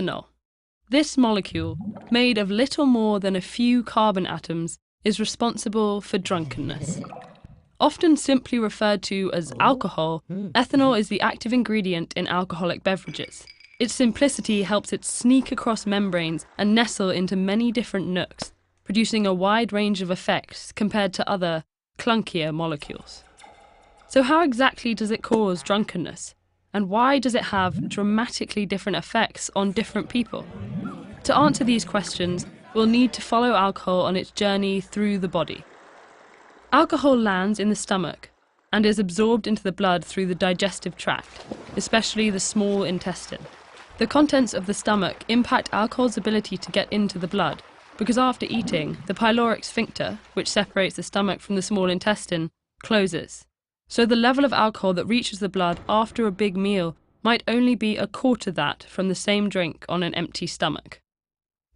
ethanol. This molecule, made of little more than a few carbon atoms, is responsible for drunkenness. Often simply referred to as alcohol, ethanol is the active ingredient in alcoholic beverages. Its simplicity helps it sneak across membranes and nestle into many different nooks, producing a wide range of effects compared to other, clunkier molecules. So how exactly does it cause drunkenness? And why does it have dramatically different effects on different people? To answer these questions, we'll need to follow alcohol on its journey through the body. Alcohol lands in the stomach and is absorbed into the blood through the digestive tract, especially the small intestine. The contents of the stomach impact alcohol's ability to get into the blood, because after eating, the pyloric sphincter, which separates the stomach from the small intestine, closes. So the level of alcohol that reaches the blood after a big meal might only be a quarter that from the same drink on an empty stomach.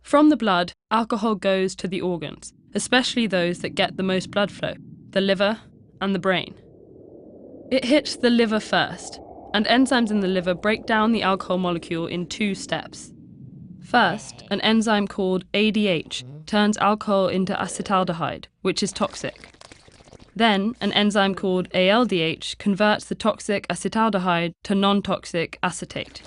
From the blood, alcohol goes to the organs, especially those that get the most blood flow, the liver and the brain. It hits the liver first, and enzymes in the liver break down the alcohol molecule in 2 steps. First, an enzyme called ADH turns alcohol into acetaldehyde, which is toxic. Then, an enzyme called ALDH converts the toxic acetaldehyde to non-toxic acetate.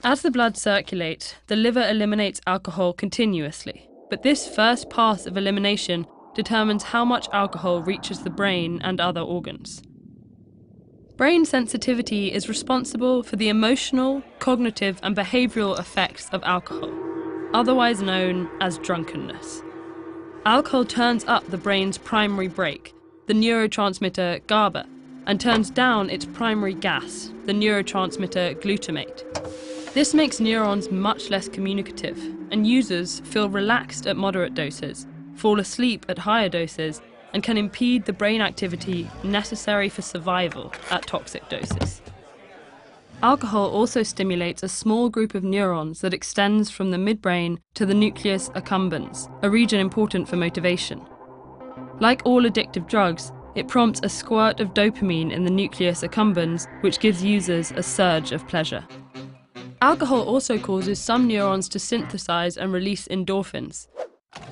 As the blood circulates, the liver eliminates alcohol continuously, but this first pass of elimination determines how much alcohol reaches the brain and other organs. Brain sensitivity is responsible for the emotional, cognitive, and behavioral effects of alcohol, otherwise known as drunkenness. Alcohol turns up the brain's primary brake, the neurotransmitter GABA, and turns down its primary gas, the neurotransmitter glutamate. This makes neurons much less communicative, and users feel relaxed at moderate doses, fall asleep at higher doses, and can impede the brain activity necessary for survival at toxic doses. Alcohol also stimulates a small group of neurons that extends from the midbrain to the nucleus accumbens, a region important for motivation. Like all addictive drugs, it prompts a squirt of dopamine in the nucleus accumbens, which gives users a surge of pleasure. Alcohol also causes some neurons to synthesize and release endorphins.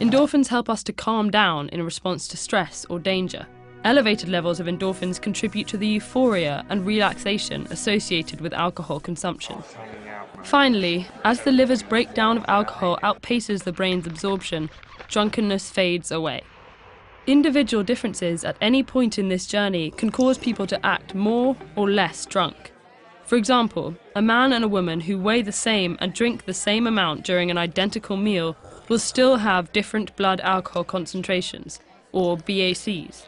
Endorphins help us to calm down in response to stress or danger. Elevated levels of endorphins contribute to the euphoria and relaxation associated with alcohol consumption. Finally, as the liver's breakdown of alcohol outpaces the brain's absorption, drunkenness fades away. Individual differences at any point in this journey can cause people to act more or less drunk. For example, a man and a woman who weigh the same and drink the same amount during an identical meal will still have different blood alcohol concentrations, or BACs.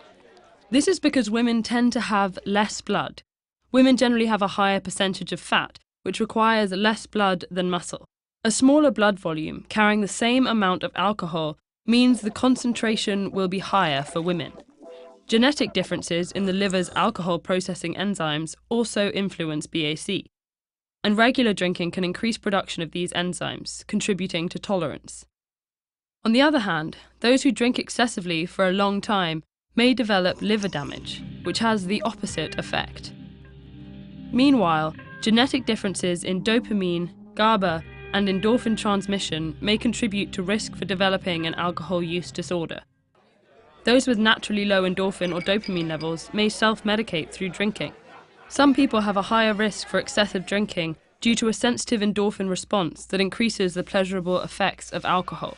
This is because women tend to have less blood. Women generally have a higher percentage of fat, which requires less blood than muscle. A smaller blood volume carrying the same amount of alcohol means the concentration will be higher for women. Genetic differences in the liver's alcohol processing enzymes also influence BAC, and regular drinking can increase production of these enzymes, contributing to tolerance. On the other hand, those who drink excessively for a long time may develop liver damage, which has the opposite effect. Meanwhile, genetic differences in dopamine, GABA, and endorphin transmission may contribute to risk for developing an alcohol use disorder. Those with naturally low endorphin or dopamine levels may self-medicate through drinking. Some people have a higher risk for excessive drinking due to a sensitive endorphin response that increases the pleasurable effects of alcohol.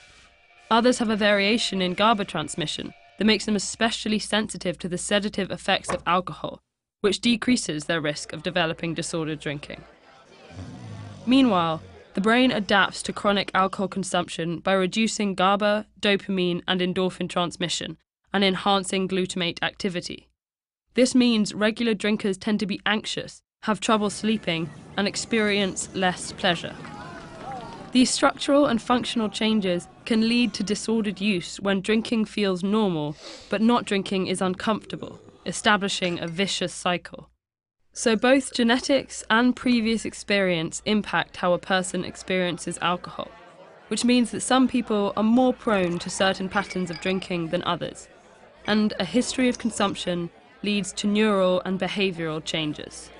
Others have a variation in GABA transmission that makes them especially sensitive to the sedative effects of alcohol, which decreases their risk of developing disordered drinking. Meanwhile, the brain adapts to chronic alcohol consumption by reducing GABA, dopamine, and endorphin transmission, and enhancing glutamate activity. This means regular drinkers tend to be anxious, have trouble sleeping, and experience less pleasure. These structural and functional changes can lead to disordered use when drinking feels normal, but not drinking is uncomfortable, establishing a vicious cycle. So both genetics and previous experience impact how a person experiences alcohol, which means that some people are more prone to certain patterns of drinking than others, and a history of consumption leads to neural and behavioral changes.